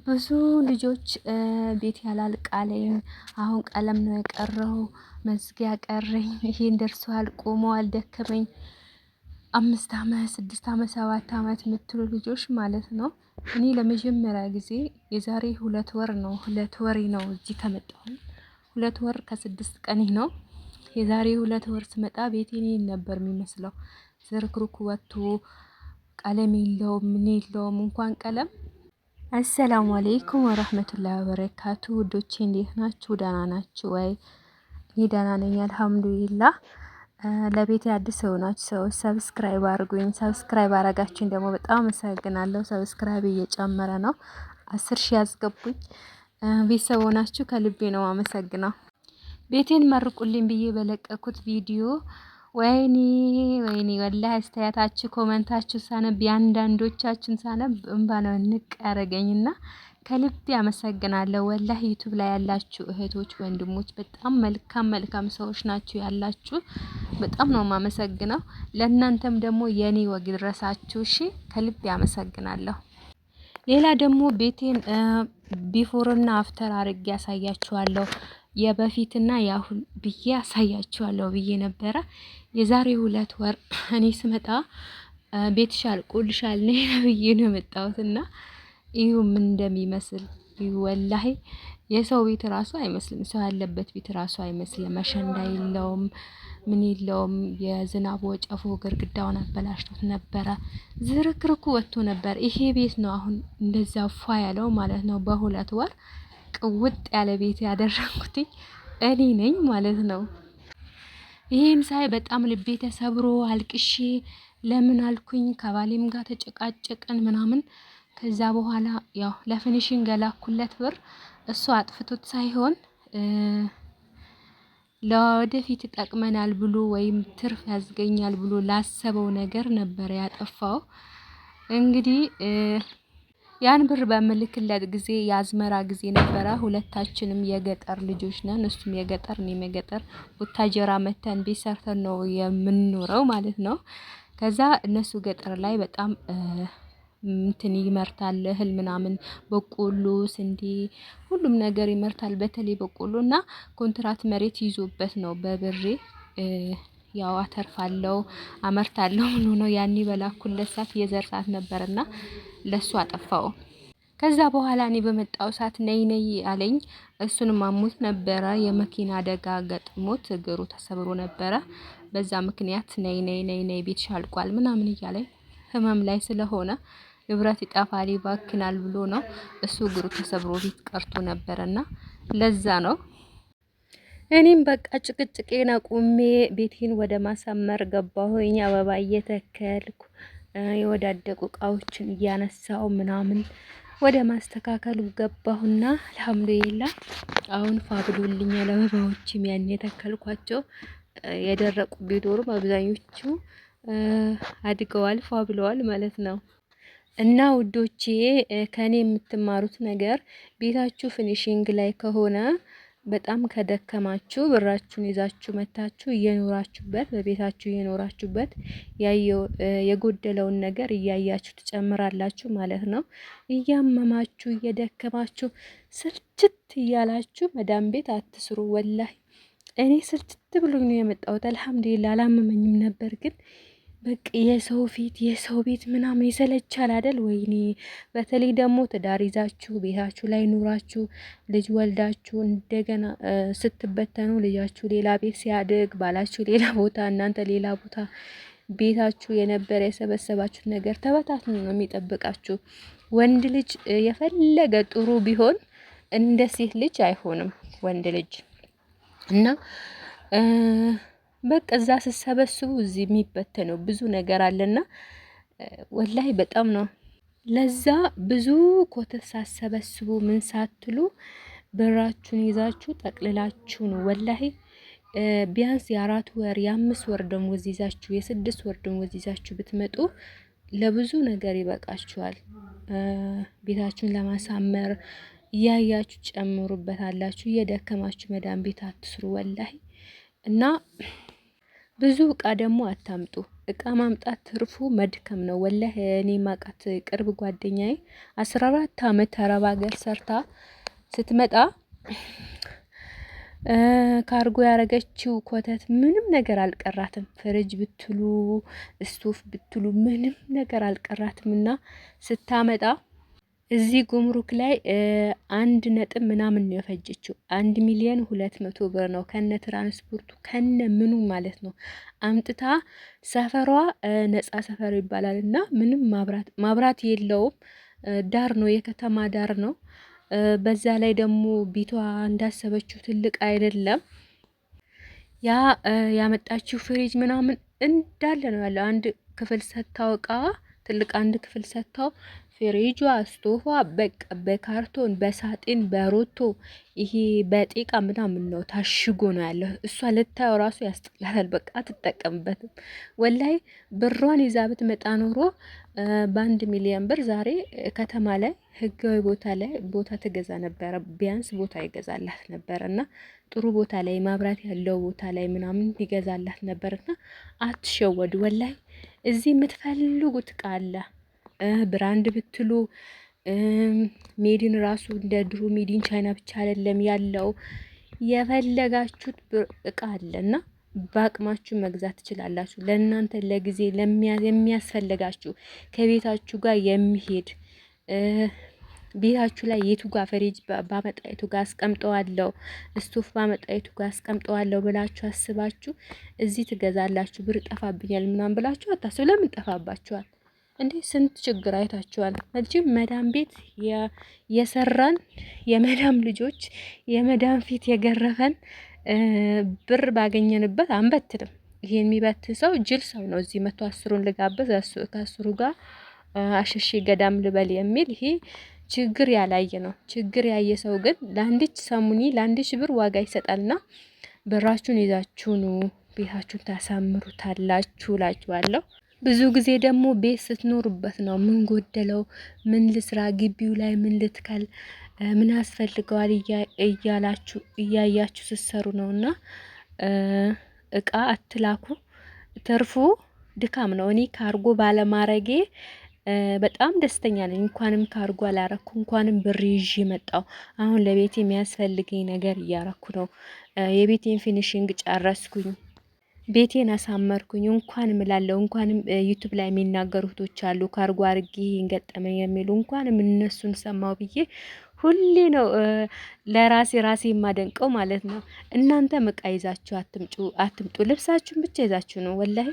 ብዙ ልጆች ቤት ያላልቃለኝ አሁን ቀለም ነው የቀረው መዝጊያ ቀረኝ ይሄን ደርሷል ቆመዋል ደከመኝ 5 አመት 6 አመት 7 አመት የምትሉ ልጆች ማለት ነው። እኔ ለመጀመሪያ ጊዜ የዛሬ 2 ወር ነው 2 ወር ነው እዚህ ከመጣሁ 2 ወር ከ6 ቀን ነው። የዛሬ 2 ወር ስመጣ ቤቴን ነበር የሚመስለው ዝርክርኩ ወጥቶ ቀለም የለውም ምን የለውም እንኳን ቀለም። አሰላሙ አለይኩም ወራህመቱላሂ ወበረካቱ ውዶቼ እንዴት ናችሁ? ደህና ናችሁ ወይ? እኔ ደህና ነኝ አልሐምዱሊላህ። ለቤቴ አዲስ ሆናችሁ ሰዎች ሰብስክራይብ አድርጉኝ። ሰብስክራይብ አረጋችሁኝ ደግሞ በጣም አመሰግናለሁ። ሰብስክራይብ እየጨመረ ነው። 10 ሺህ ያስገቡኝ ቤተሰብ ሆናችሁ ከልቤ ነው አመሰግናለሁ። ቤቴን መርቁልኝ ብዬ በለቀኩት ቪዲዮ ወይኔ ወላሂ አስተያየታችሁ ኮመንታችሁ ሳነብ ያንዳንዶቻችን ሳነብ እንባ ነው ንቅ ያረገኝና ከልቤ አመሰግናለሁ። ወላሂ ዩቲዩብ ላይ ያላችሁ እህቶች ወንድሞች በጣም መልካም ሰዎች ናችሁ ያላችሁ በጣም ነው የማመሰግነው። ለእናንተም ደግሞ የኔ ወግ ድረሳችሁ እሺ ከልቤ አመሰግናለሁ። ሌላ ደግሞ ቤቴን ቢፎርና አፍተር አርጌ ያሳያችኋለሁ። የበፊትና ያሁን ብዬ ያሳያችኋለሁ ብዬ ነበረ። የዛሬ 2 ወር እኔ ስመጣ ቤትሽ አልቆልሻል ነኝ ብዬ ነው የመጣሁትና እዩ ምን እንደሚመስል እዩ። ወላሂ የሰው ቤት ራሱ አይመስልም። ሰው ያለበት ቤት ራሱ አይመስልም። መሸንዳ የለውም ምን የለውም። የዝናብ ወጨፎ ግርግዳውን አበላሽቶት ነበረ። ዝርክርኩ ወጥቶ ነበር። ይሄ ቤት ነው አሁን እንደዛ ፏ ያለው ማለት ነው። በ2 ወር ቅውጥ ያለ ቤት ያደረኩት እኔ ነኝ ማለት ነው። ይሄን ሳይ በጣም ልቤ ተሰብሮ አልቅሼ ለምን አልኩኝ ከባሌም ጋር ተጨቃጨቅን ምናምን። ከዛ በኋላ ያው ለፊኒሺንግ ገላኩለት ብር እሱ አጥፍቶት ሳይሆን ለወደፊት ይጠቅመናል ብሎ ወይም ትርፍ ያስገኛል ብሎ ላሰበው ነገር ነበር ያጠፋው። እንግዲህ ያን ብር በምልክለት ጊዜ የአዝመራ ጊዜ ነበረ። ሁለታችንም የገጠር ልጆች ነን። እሱም የገጠር እኔም የገጠር ቡታጀራ መተን ቤት ሰርተን ነው የምንኖረው ማለት ነው። ከዛ እነሱ ገጠር ላይ በጣም እንትን ይመርታል እህል ምናምን በቆሎ ስንዴ ሁሉም ነገር ይመርታል። በተለይ በቆሎና ኮንትራት መሬት ይዞበት ነው በብሬ ያው አተርፋለሁ አመርታለሁ ነው ያኔ በላኩለት ሰዓት የዘር ሰዓት ነበርና ለሱ አጠፋው። ከዛ በኋላ እኔ በመጣው ሰዓት ነይ አለኝ። እሱንም አሞት ነበረ የመኪና አደጋ ገጥሞት እግሩ ተሰብሮ ነበረ። በዛ ምክንያት ነይ ቤትሽ አልቋል ምናምን እያለኝ ህመም ላይ ስለሆነ ንብረት ይጠፋል ይባክናል ብሎ ነው እሱ እግሩ ተሰብሮ ቤት ቀርቶ ነበርና ለዛ ነው። እኔም በቃ ጭቅጭቄን አቁሜ ቤቴን ወደ ማሳመር ገባሁኝ። አበባ እየተከልኩ የወዳደቁ እቃዎችን እያነሳው ምናምን ወደ ማስተካከሉ ገባሁና አልሐምዱሊላህ አሁን ፋብሉልኛል። አበባዎችም ያን የተከልኳቸው የደረቁ ቢኖሩም አብዛኞቹ አድገዋል ፋብለዋል ማለት ነው። እና ውዶቼ ከኔ የምትማሩት ነገር ቤታችሁ ፊኒሺንግ ላይ ከሆነ በጣም ከደከማችሁ ብራችሁን ይዛችሁ መታችሁ እየኖራችሁበት በቤታችሁ እየኖራችሁበት የጎደለውን ነገር እያያችሁ ትጨምራላችሁ ማለት ነው። እያመማችሁ እየደከማችሁ ስልችት እያላችሁ መዳም ቤት አትስሩ። ወላሂ እኔ ስልችት ብሎኝ ነው የመጣሁት። አልሐምዱሊላህ አላመመኝም ነበር ግን በቃ የሰው ፊት የሰው ቤት ምናምን ይሰለቻል አይደል? ወይኔ በተለይ ደግሞ ትዳር ይዛችሁ ቤታችሁ ላይ ኑራችሁ ልጅ ወልዳችሁ እንደገና ስትበተኑ ልጃችሁ ሌላ ቤት ሲያድግ ባላችሁ ሌላ ቦታ እናንተ ሌላ ቦታ ቤታችሁ የነበረ የሰበሰባችሁት ነገር ተበታትኖ ነው የሚጠብቃችሁ። ወንድ ልጅ የፈለገ ጥሩ ቢሆን እንደ ሴት ልጅ አይሆንም ወንድ ልጅ እና በቃ እዛ ስትሰበስቡ እዚህ የሚበተነው ብዙ ነገር አለና ወላሂ በጣም ነው። ለዛ ብዙ ኮተት ሳሰበስቡ ምን ሳትሉ ብራችሁን ይዛችሁ ጠቅልላችሁ ነው ወላሂ ቢያንስ የ4 ወር የ5 ወር ደሞዝ ይዛችሁ የ6 ወር ደሞዝ ይዛችሁ ብትመጡ ለብዙ ነገር ይበቃችኋል። ቤታችሁን ለማሳመር እያያችሁ ጨምሩበታላችሁ። እየደከማችሁ መዳም ቤት አትስሩ ወላሂ እና ብዙ እቃ ደግሞ አታምጡ። እቃ ማምጣት ትርፉ መድከም ነው። ወላሂ እኔ ማቃት ቅርብ ጓደኛዬ 14 አመት አረብ ሀገር ሰርታ ስትመጣ ካርጎ ያረገችው ኮተት ምንም ነገር አልቀራትም። ፍሪጅ ብትሉ ስቶፍ ብትሉ ምንም ነገር አልቀራትም። እና ስታመጣ እዚህ ጉምሩክ ላይ 1 ነጥብ ምናምን ነው የፈጀችው። 1,200,000 ብር ነው ከነ ትራንስፖርቱ ከነ ምኑ ማለት ነው። አምጥታ ሰፈሯ ነጻ ሰፈር ይባላል እና ምንም ማብራት የለውም። ዳር ነው፣ የከተማ ዳር ነው። በዛ ላይ ደግሞ ቤቷ እንዳሰበችው ትልቅ አይደለም። ያ ያመጣችው ፍሪጅ ምናምን እንዳለ ነው ያለው። አንድ ክፍል ሰታው እቃዋ ትልቅ አንድ ክፍል ሰታው ፍሪጇ፣ ስቶፏ በቃ በካርቶን በሳጥን በሮቶ ይሄ በጤቃ ምናምን ነው ታሽጎ ነው ያለው። እሷ ልታየው ራሱ ያስጠላል። በቃ አትጠቀምበትም። ወላይ ብሯን ይዛ ብትመጣ ኖሮ በ1 ሚሊዮን ብር ዛሬ ከተማ ላይ ህጋዊ ቦታ ላይ ቦታ ትገዛ ነበረ። ቢያንስ ቦታ ይገዛላት ነበር እና ጥሩ ቦታ ላይ ማብራት ያለው ቦታ ላይ ምናምን ይገዛላት ነበርና አትሸወዱ። ወላይ እዚህ የምትፈልጉት እቃ አለ። ብራንድ ብትሉ ሜዲን ራሱ እንደ ድሮ ሜዲን ቻይና ብቻ አይደለም ያለው። የፈለጋችሁት እቃ አለና በአቅማችሁ መግዛት ትችላላችሁ። ለእናንተ ለጊዜ የሚያስፈልጋችሁ ከቤታችሁ ጋር የሚሄድ ቤታችሁ ላይ የቱ ጋር ፍሪጅ ባመጣ የቱ ጋር አስቀምጠዋለሁ፣ ስቶፍ ባመጣ የቱ ጋር አስቀምጠዋለሁ ብላችሁ አስባችሁ እዚህ ትገዛላችሁ። ብር ጠፋብኛል ምናምን ብላችሁ አታስቡ። ለምን ጠፋባችኋል እንዴ? ስንት ችግር አይታችኋል። መቼም መዳም ቤት የሰራን የመዳም ልጆች የመዳም ፊት የገረፈን ብር ባገኘንበት አንበትንም። ይሄን የሚበትን ሰው ጅል ሰው ነው። እዚህ 10ሩን ልጋብዝ ከ10ሩ ጋር አሸሼ ገዳም ልበል የሚል ይሄ ችግር ያላየ ነው። ችግር ያየ ሰው ግን ለአንዲች ሰሙኒ ለአንዲች ብር ዋጋ ይሰጣልና ብራችሁን ይዛችሁ ነው ቤታችሁን ታሳምሩታላችሁ እላችኋለሁ። ብዙ ጊዜ ደግሞ ቤት ስትኖሩበት ነው ምን ጎደለው፣ ምን ልስራ፣ ግቢው ላይ ምን ልትከል፣ ምን ያስፈልገዋል እያላችሁ እያያችሁ ስትሰሩ ነውና እቃ አትላኩ። ትርፉ ድካም ነው። እኔ ካርጎ ባለማረጌ በጣም ደስተኛ ነኝ። እንኳንም ካርጎ አላረኩ፣ እንኳንም ብር ይዤ መጣው። አሁን ለቤቴ የሚያስፈልገኝ ነገር እያረኩ ነው። የቤቴን ፊኒሽንግ ጨረስኩኝ። ቤቴን አሳመርኩኝ። እንኳንም እላለሁ እንኳንም ዩቲዩብ ላይ የሚናገሩ እህቶች አሉ ካርጎ አርጌ ገጠመኝ የሚሉ እንኳንም እነሱን ሰማው ብዬ ሁሌ ነው ለራሴ የማደንቀው ማለት ነው። እናንተ እቃ ይዛችሁ አትምጡ። ልብሳችሁን ብቻ ይዛችሁ ነው ወላሂ